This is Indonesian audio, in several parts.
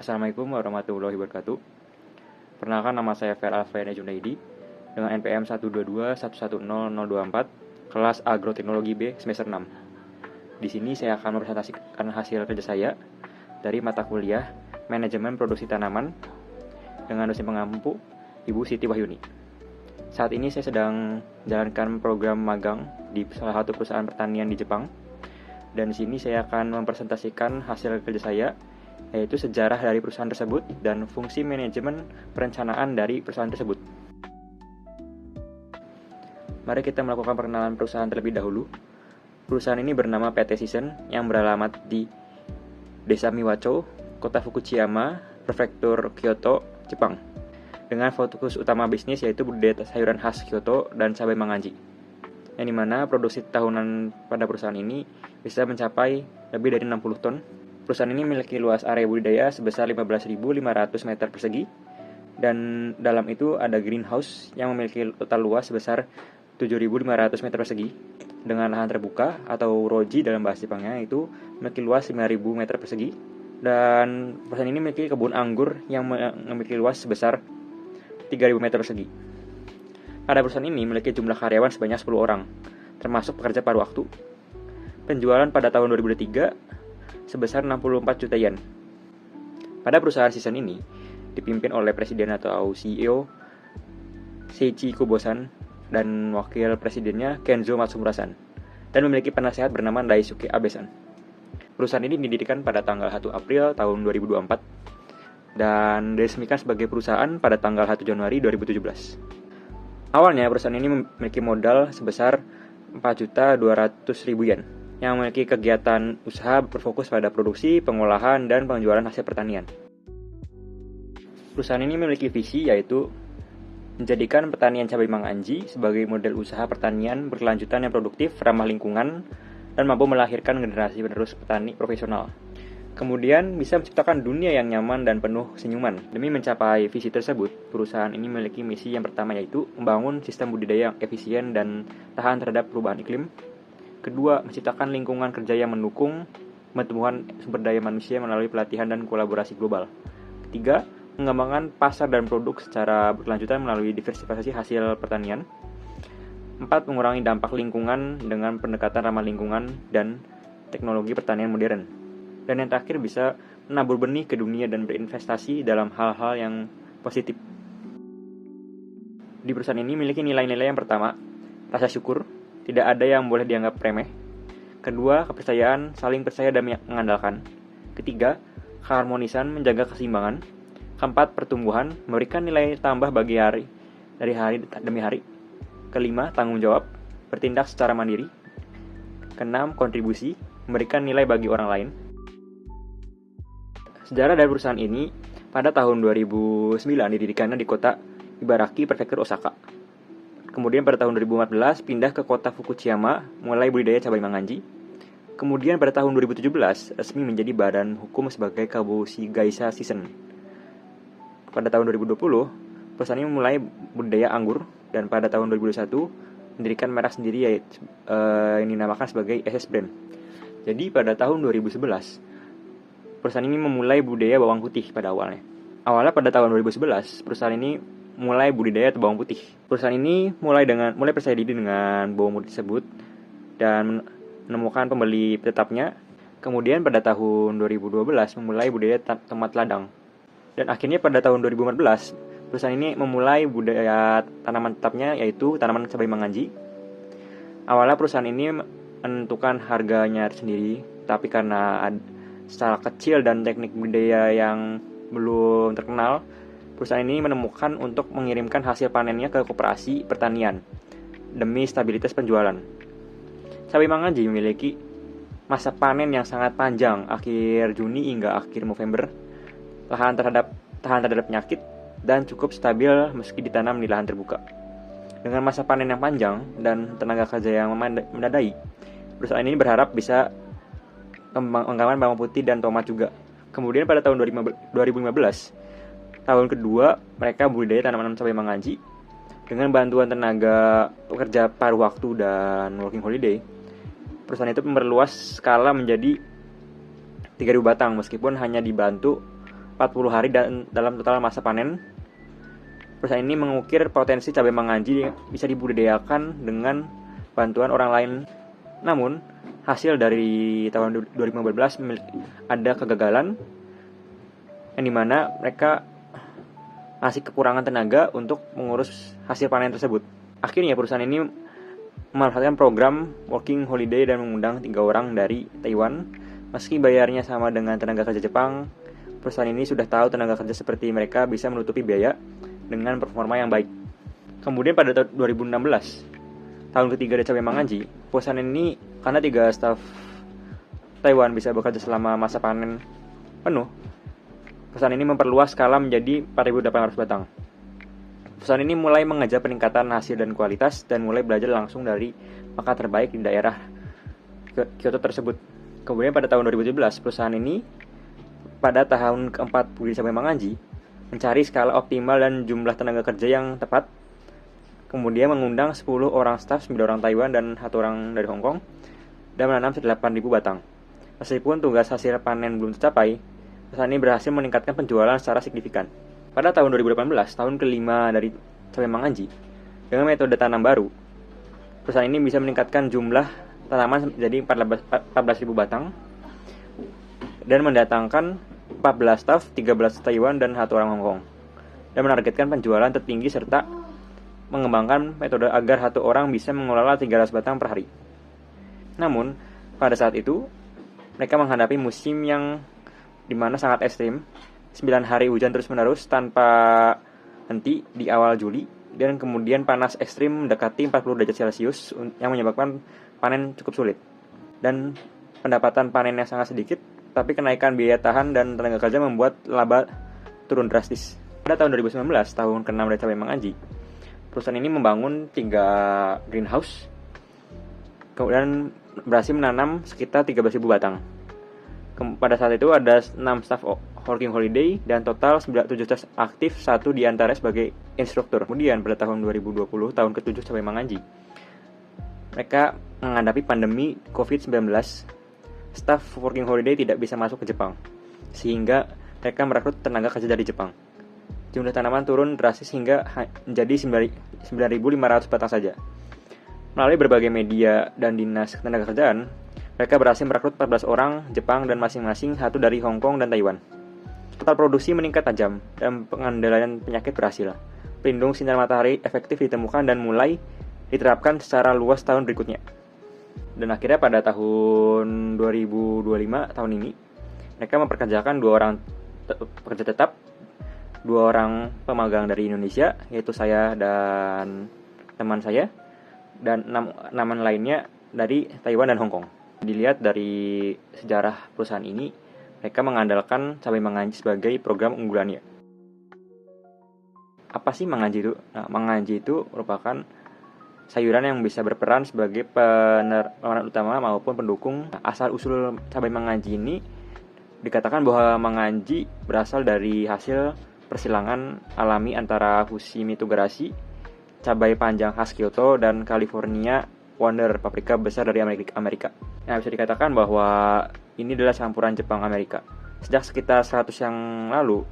Assalamualaikum warahmatullahi wabarakatuh. Perkenalkan, nama saya Fer Alfayana Junaidi dengan NPM 122110024, kelas Agroteknologi B semester 6. Di sini saya akan mempresentasikan hasil kerja saya dari mata kuliah Manajemen Produksi Tanaman dengan dosen pengampu Ibu Siti Wahyuni. Saat ini saya sedang menjalankan program magang di salah satu perusahaan pertanian di Jepang. Dan di sini saya akan mempresentasikan hasil kerja saya, yaitu sejarah dari perusahaan tersebut dan fungsi manajemen perencanaan dari perusahaan tersebut. Mari kita melakukan perkenalan perusahaan terlebih dahulu. Perusahaan ini bernama PT Season yang beralamat di Desa Miwacho, Kota Fukuchiyama, Prefektur Kyoto, Jepang. Dengan fokus utama bisnis yaitu budidaya sayuran khas Kyoto dan cabai manganji. Yang dimana produksi tahunan pada perusahaan ini bisa mencapai lebih dari 60 ton. Perusahaan ini memiliki luas area budidaya sebesar 15.500 meter persegi, dan dalam itu ada greenhouse yang memiliki total luas sebesar 7.500 meter persegi, dengan lahan terbuka atau roji dalam bahasa Jepangnya itu memiliki luas 5.000 meter persegi, dan perusahaan ini memiliki kebun anggur yang memiliki luas sebesar 3.000 meter persegi. Pada perusahaan ini memiliki jumlah karyawan sebanyak 10 orang, termasuk pekerja paruh waktu. Penjualan pada tahun 2003 sebesar 64 juta yen. Pada perusahaan Season ini dipimpin oleh presiden atau CEO Seiichi Kubo-san dan wakil presidennya Kenzo Matsumura-san, dan memiliki penasehat bernama Daisuke Abe-san. Perusahaan ini didirikan pada tanggal 1 April tahun 2024 dan diresmikan sebagai perusahaan pada tanggal 1 Januari 2017. Awalnya perusahaan ini memiliki modal sebesar 4.200.000 yen yang memiliki kegiatan usaha berfokus pada produksi, pengolahan, dan penjualan hasil pertanian. Perusahaan ini memiliki visi yaitu menjadikan pertanian cabai manganji sebagai model usaha pertanian berkelanjutan yang produktif, ramah lingkungan, dan mampu melahirkan generasi penerus petani profesional. Kemudian bisa menciptakan dunia yang nyaman dan penuh senyuman. Demi mencapai visi tersebut, perusahaan ini memiliki misi yang pertama yaitu membangun sistem budidaya yang efisien dan tahan terhadap perubahan iklim. Kedua, menciptakan lingkungan kerja yang mendukung pertumbuhan sumber daya manusia melalui pelatihan dan kolaborasi global. Ketiga, mengembangkan pasar dan produk secara berkelanjutan melalui diversifikasi hasil pertanian. 4, mengurangi dampak lingkungan dengan pendekatan ramah lingkungan dan teknologi pertanian modern. Dan yang terakhir, bisa menabur benih ke dunia dan berinvestasi dalam hal-hal yang positif. Di perusahaan ini memiliki nilai-nilai yang pertama, rasa syukur, tidak ada yang boleh dianggap remeh. Kedua, kepercayaan, saling percaya dan mengandalkan. Ketiga, keharmonisan, menjaga keseimbangan. Keempat, pertumbuhan, memberikan nilai tambah bagi hari demi hari. Kelima, tanggung jawab, bertindak secara mandiri. Keenam, kontribusi, memberikan nilai bagi orang lain. Sejarah dari perusahaan ini, pada tahun 2009 didirikannya di kota Ibaraki, Prefektur Osaka. Kemudian pada tahun 2014 pindah ke kota Fukuchiyama, mulai budidaya cabai manganji. Kemudian pada tahun 2017 resmi menjadi badan hukum sebagai Kabushi Gaisha Season. Pada tahun 2020, perusahaan ini mulai budidaya anggur, dan pada tahun 2021 mendirikan merek sendiri yaitu yang dinamakan sebagai SS Brand. Jadi pada tahun 2011 perusahaan ini memulai budidaya bawang putih pada awalnya. Awalnya pada tahun 2011, perusahaan ini mulai budidaya bawang putih. Perusahaan ini mulai percaya diri dengan bawang putih tersebut dan menemukan pembeli tetapnya. Kemudian pada tahun 2012 memulai budidaya tomat ladang. Dan akhirnya pada tahun 2014, perusahaan ini memulai budidaya tanaman tetapnya yaitu tanaman cabai manganji. Awalnya perusahaan ini menentukan harganya sendiri, tapi karena secara kecil dan teknik budidaya yang belum terkenal, perusahaan ini menemukan untuk mengirimkan hasil panennya ke koperasi pertanian demi stabilitas penjualan. Cabai manganji memiliki masa panen yang sangat panjang, akhir Juni hingga akhir November, tahan terhadap penyakit, dan cukup stabil meski ditanam di lahan terbuka. Dengan masa panen yang panjang dan tenaga kerja yang memadai, perusahaan ini berharap bisa mengembangkan bawang putih dan tomat juga. Kemudian pada tahun 2015, tahun kedua mereka budidaya tanaman cabai manganji dengan bantuan tenaga pekerja paruh waktu dan working holiday. Perusahaan itu memperluas skala menjadi 3.000 batang meskipun hanya dibantu 40 hari dan dalam total masa panen. Perusahaan ini mengukir potensi cabai manganji bisa dibudidayakan dengan bantuan orang lain. Namun, hasil dari tahun 2015 ada kegagalan yang dimana mereka masih kekurangan tenaga untuk mengurus hasil panen tersebut. Akhirnya perusahaan ini memanfaatkan program working holiday dan mengundang 3 orang dari Taiwan. Meski bayarnya sama dengan tenaga kerja Jepang, perusahaan ini sudah tahu tenaga kerja seperti mereka bisa menutupi biaya dengan performa yang baik. Kemudian pada tahun 2016, tahun ketiga dari cabai manganji, perusahaan ini karena 3 staf Taiwan bisa bekerja selama masa panen penuh, perusahaan ini memperluas skala menjadi 4.800 batang. Perusahaan ini mulai mengejar peningkatan hasil dan kualitas dan mulai belajar langsung dari pakar terbaik di daerah Kyoto tersebut. Kemudian pada tahun 2017, perusahaan ini pada tahun keempat budidaya cabai manganji mencari skala optimal dan jumlah tenaga kerja yang tepat. Kemudian mengundang 10 orang staf, 9 orang Taiwan dan 1 orang dari Hong Kong dan menanam 8.000 batang. Meskipun tugas hasil panen belum tercapai, perusahaan ini berhasil meningkatkan penjualan secara signifikan. Pada tahun 2018, tahun kelima dari cabai manganji, dengan metode tanam baru, perusahaan ini bisa meningkatkan jumlah tanaman menjadi 14.000 batang dan mendatangkan 14 staf, 13 Taiwan dan 1 orang Hong Kong, dan menargetkan penjualan tertinggi serta mengembangkan metode agar 1 orang bisa mengelola 300 batang per hari. Namun, pada saat itu, mereka menghadapi musim yang dimana sangat ekstrim, 9 hari hujan terus-menerus tanpa henti di awal Juli, dan kemudian panas ekstrim mendekati 40 derajat Celcius yang menyebabkan panen cukup sulit. Dan pendapatan panennya sangat sedikit, tapi kenaikan biaya tahan dan tenaga kerja membuat laba turun drastis. Pada tahun 2019, tahun ke-6 dari cabai manganji, perusahaan ini membangun 3 greenhouse, kemudian berhasil menanam sekitar 13.000 batang. Pada saat itu ada 6 staff working holiday dan total 7 staff aktif, 1 diantara sebagai instruktur. Kemudian pada tahun 2020, tahun ke-7 cabai manganji, mereka menghadapi pandemi COVID-19. Staff working holiday tidak bisa masuk ke Jepang, sehingga mereka merekrut tenaga kerja dari Jepang. Jumlah tanaman turun drastis hingga menjadi 9.500 batang saja. Melalui berbagai media dan dinas tenaga kerjaan, mereka berhasil merekrut 14 orang Jepang dan masing-masing 1 dari Hong Kong dan Taiwan. Total produksi meningkat tajam dan pengendalian penyakit berhasil. Pelindung sinar matahari efektif ditemukan dan mulai diterapkan secara luas tahun berikutnya. Dan akhirnya pada tahun 2025, tahun ini, mereka memperkerjakan 2 orang pekerja tetap, 2 orang pemagang dari Indonesia, yaitu saya dan teman saya, dan 6 lainnya dari Taiwan dan Hong Kong. Dilihat dari sejarah perusahaan ini, mereka mengandalkan cabai manganji sebagai program unggulannya. Apa sih manganji itu? Nah, manganji itu merupakan sayuran yang bisa berperan sebagai penerangan utama maupun pendukung. Asal-usul cabai manganji ini dikatakan bahwa manganji berasal dari hasil persilangan alami antara Fushimi Togarashi, cabai panjang khas Kyoto, dan California Wonder, paprika besar dari Amerika. Nah, bisa dikatakan bahwa ini adalah campuran Jepang-Amerika. Sejak sekitar 100 yang lalu,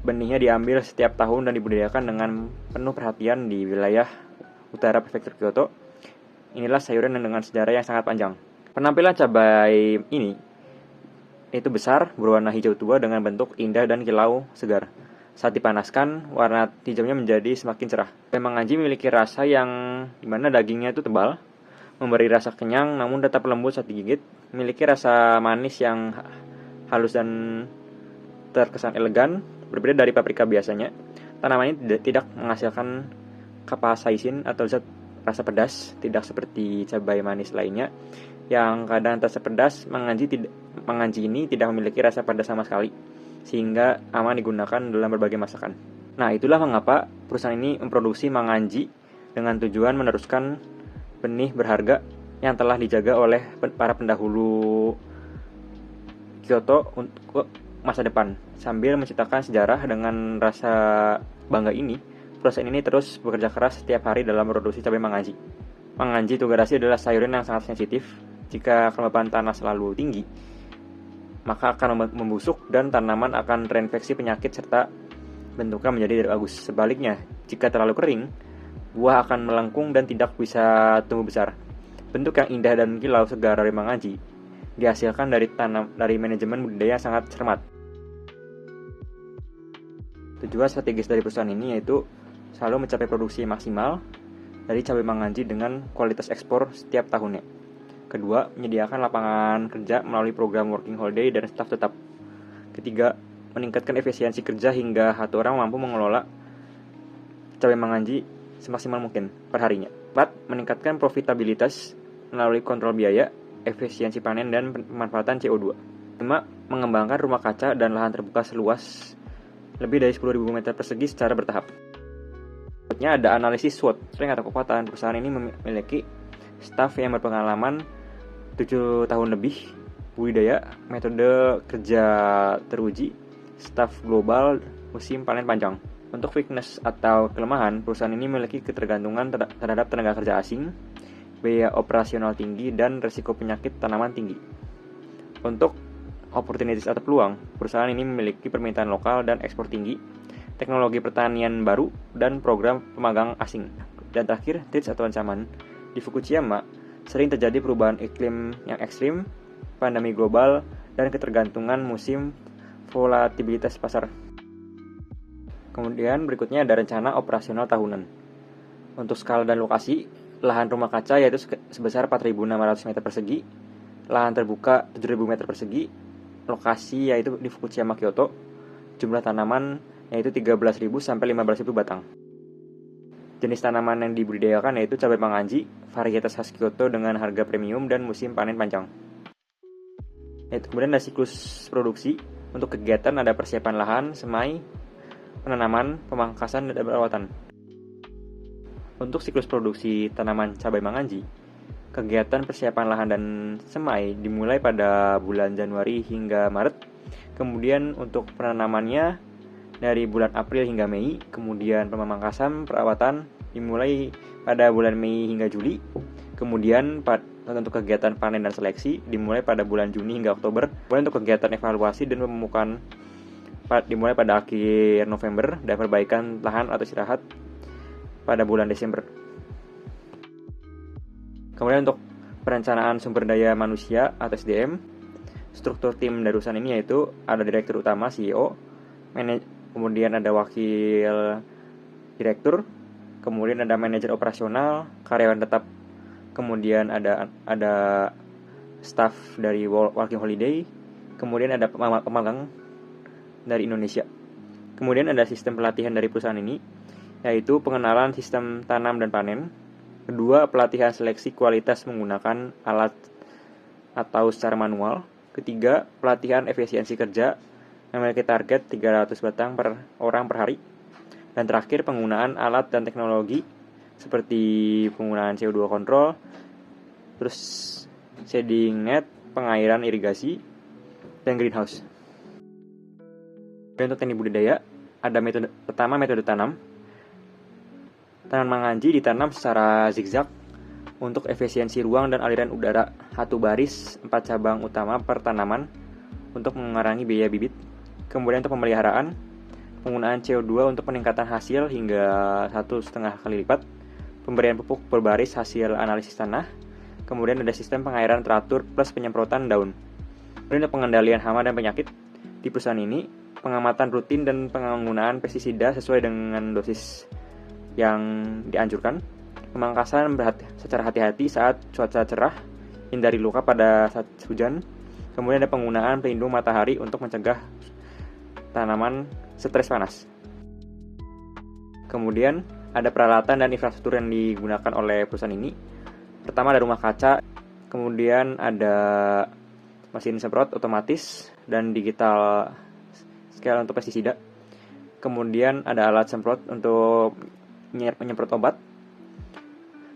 benihnya diambil setiap tahun dan dibudidayakan dengan penuh perhatian di wilayah utara prefektur Kyoto. Inilah sayuran dengan sejarah yang sangat panjang. Penampilan cabai ini itu besar, berwarna hijau tua dengan bentuk indah dan kilau segar. Saat dipanaskan, warna hijaunya menjadi semakin cerah. Cabai manganji memiliki rasa yang dimana dagingnya itu tebal, memberi rasa kenyang namun tetap lembut saat digigit. Memiliki rasa manis yang halus dan terkesan elegan, berbeda dari paprika biasanya. Tanaman ini tidak menghasilkan capsaicin atau zat rasa pedas, tidak seperti cabai manis lainnya yang kadang terasa pedas. Manganji ini tidak memiliki rasa pedas sama sekali, sehingga aman digunakan dalam berbagai masakan. Nah, itulah mengapa perusahaan ini memproduksi manganji dengan tujuan meneruskan benih berharga yang telah dijaga oleh para pendahulu Kyoto untuk masa depan. Sambil menciptakan sejarah dengan rasa bangga ini, perusahaan ini terus bekerja keras setiap hari dalam produksi cabai manganji. Manganji Togarashi adalah sayuran yang sangat sensitif. Jika kelembapan tanah selalu tinggi, maka akan membusuk dan tanaman akan terinfeksi penyakit serta bentuknya menjadi tidak bagus. Sebaliknya, jika terlalu kering, buah akan melengkung dan tidak bisa tumbuh besar. Bentuk yang indah dan kilau segar dari mangaji dihasilkan dari manajemen budidaya sangat cermat. Tujuan strategis dari perusahaan ini yaitu selalu mencapai produksi maksimal dari cabai mangaji dengan kualitas ekspor setiap tahunnya. Kedua, menyediakan lapangan kerja melalui program working holiday dan staf tetap. Ketiga, meningkatkan efisiensi kerja hingga satu orang mampu mengelola cabai mangaji semaksimal mungkin per harinya. 4. Meningkatkan profitabilitas melalui kontrol biaya, efisiensi panen, dan pemanfaatan CO2. 5. Mengembangkan rumah kaca dan lahan terbuka seluas lebih dari 10.000 meter persegi secara bertahap. Berikutnya ada analisis SWOT, strength atau kekuatan. Perusahaan ini memiliki staf yang berpengalaman 7 tahun lebih, budidaya, metode kerja teruji, staf global, musim panen panjang. Untuk weakness atau kelemahan, perusahaan ini memiliki ketergantungan terhadap tenaga kerja asing, biaya operasional tinggi, dan risiko penyakit tanaman tinggi. Untuk opportunities atau peluang, perusahaan ini memiliki permintaan lokal dan ekspor tinggi, teknologi pertanian baru, dan program pemagang asing. Dan terakhir, threats atau ancaman. Di Fukushima, sering terjadi perubahan iklim yang ekstrim, pandemi global, dan ketergantungan musim volatilitas pasar. Kemudian berikutnya ada rencana operasional tahunan. Untuk skala dan lokasi, lahan rumah kaca yaitu sebesar 4.600 meter persegi, lahan terbuka 7.000 meter persegi, lokasi yaitu di Fukushima, Kyoto, jumlah tanaman yaitu 13.000 sampai 15.000 batang. Jenis tanaman yang dibudidayakan yaitu cabai mangaji, varietas khas Kyoto dengan harga premium dan musim panen panjang. Kemudian ada siklus produksi. Untuk kegiatan ada persiapan lahan, semai, penanaman, pemangkasan, dan perawatan. Untuk siklus produksi tanaman cabai mangaji, kegiatan persiapan lahan dan semai dimulai pada bulan Januari hingga Maret. Kemudian untuk penanamannya dari bulan April hingga Mei. Kemudian pemangkasan perawatan dimulai pada bulan Mei hingga Juli. Kemudian untuk kegiatan panen dan seleksi dimulai pada bulan Juni hingga Oktober. Kemudian untuk kegiatan evaluasi dan pemupukan dimulai pada akhir November dan perbaikan lahan atau istirahat pada bulan Desember. Kemudian untuk perencanaan sumber daya manusia atau SDM, struktur tim dari perusahaan ini yaitu ada direktur utama CEO, kemudian ada wakil direktur, kemudian ada manajer operasional, karyawan tetap, kemudian ada staff dari working holiday, kemudian ada pemagang dari Indonesia. Kemudian ada sistem pelatihan dari perusahaan ini yaitu pengenalan sistem tanam dan panen. Kedua, pelatihan seleksi kualitas menggunakan alat atau secara manual. Ketiga, pelatihan efisiensi kerja memiliki target 300 batang per orang per hari. Dan terakhir, penggunaan alat dan teknologi seperti penggunaan CO2 control, terus shading net, pengairan irigasi, dan greenhouse. Dan untuk teknik budidaya, ada metode tanam. Tanaman mangaji ditanam secara zigzag untuk efisiensi ruang dan aliran udara. Satu baris, 4 cabang utama per tanaman untuk mengurangi biaya bibit. Kemudian untuk pemeliharaan, penggunaan CO2 untuk peningkatan hasil hingga 1,5 kali lipat. Pemberian pupuk berbaris hasil analisis tanah. Kemudian ada sistem pengairan teratur plus penyemprotan daun. Kemudian untuk pengendalian hama dan penyakit di perusahaan ini, pengamatan rutin dan penggunaan pestisida sesuai dengan dosis yang dianjurkan, pemangkasan secara hati-hati saat cuaca cerah, hindari luka pada saat hujan, kemudian ada penggunaan pelindung matahari untuk mencegah tanaman stres panas. Kemudian ada peralatan dan infrastruktur yang digunakan oleh perusahaan ini. Pertama ada rumah kaca, kemudian ada mesin semprot otomatis dan digital scale untuk pestisida. Kemudian ada alat semprot untuk menyemprot obat.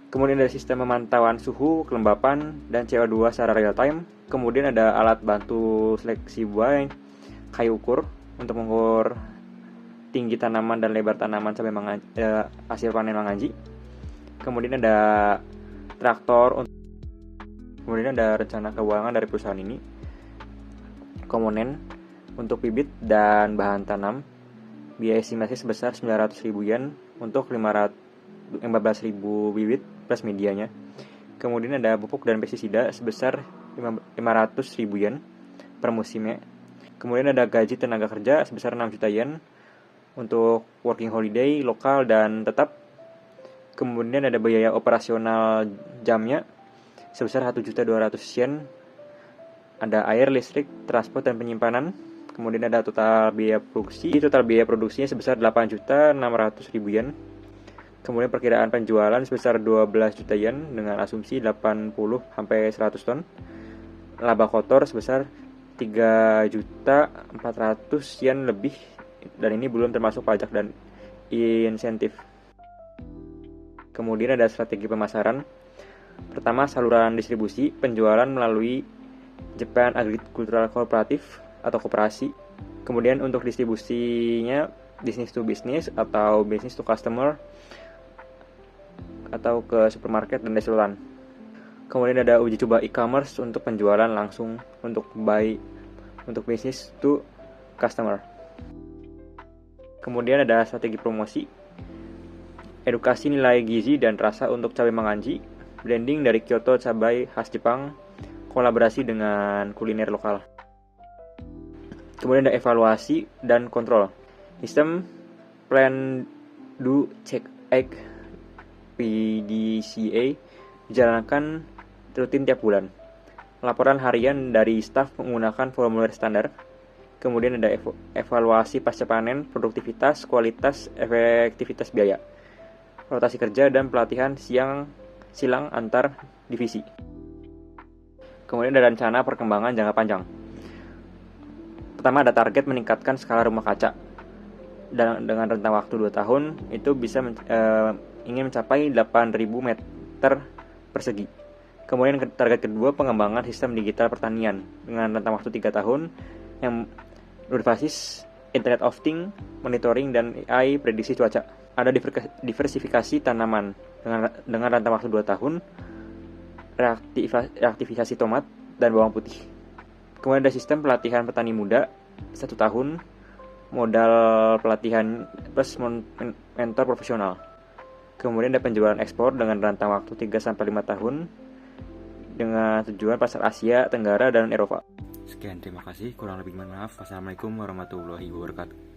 Kemudian ada sistem pemantauan suhu, kelembapan, dan CO2 secara real time. Kemudian ada alat bantu seleksi buah, kayu ukur untuk mengukur tinggi tanaman dan lebar tanaman sampai hasil panen mangaji. Kemudian ada traktor. Kemudian ada rencana keuangan dari perusahaan ini. komponen untuk bibit dan bahan tanam. Biaya estimasi sebesar 900.000 yen untuk 15.000 bibit plus medianya. Kemudian ada pupuk dan pestisida sebesar 500.000 yen per musimnya. Kemudian ada gaji tenaga kerja sebesar 6 juta yen untuk working holiday lokal dan tetap. Kemudian ada biaya operasional jamnya sebesar 1.200.000 yen. Ada air, listrik, transport dan penyimpanan. Kemudian ada total biaya produksi. Total biaya produksinya sebesar 8.600.000 yen. Kemudian perkiraan penjualan sebesar 12 juta yen dengan asumsi 80 sampai 100 ton. Laba kotor sebesar 3.400.000 yen lebih, dan ini belum termasuk pajak dan insentif. Kemudian ada strategi pemasaran. Pertama, saluran distribusi, penjualan melalui Japan Agricultural Cooperative atau koperasi. Kemudian untuk distribusinya business to business atau business to customer atau ke supermarket dan restoran. Kemudian ada uji coba e-commerce untuk penjualan langsung untuk business to customer. Kemudian ada strategi promosi, edukasi nilai gizi dan rasa untuk cabai manganji, blending dari Kyoto cabai khas Jepang, kolaborasi dengan kuliner lokal. Kemudian ada evaluasi dan kontrol. Sistem Plan Do Check Act PDCA dijalankan rutin tiap bulan. Laporan harian dari staf menggunakan formulir standar. Kemudian ada evaluasi pasca panen, produktivitas, kualitas, efektivitas biaya, rotasi kerja dan pelatihan silang antar divisi. Kemudian ada rencana perkembangan jangka panjang. Pertama, ada target meningkatkan skala rumah kaca. Dan dengan rentang waktu 2 tahun itu bisa ingin mencapai 8.000 meter persegi. Kemudian target kedua, pengembangan sistem digital pertanian dengan rentang waktu 3 tahun yang berbasis Internet of Things, monitoring dan AI prediksi cuaca. Ada diversifikasi tanaman dengan rentang waktu 2 tahun, reaktivasi tomat dan bawang putih. Kemudian ada sistem pelatihan petani muda 1 tahun, modal pelatihan plus mentor profesional. Kemudian ada penjualan ekspor dengan rentang waktu 3-5 tahun dengan tujuan pasar Asia Tenggara dan Eropa. Sekian, terima kasih. Kurang lebih mohon maaf. Wassalamualaikum warahmatullahi wabarakatuh.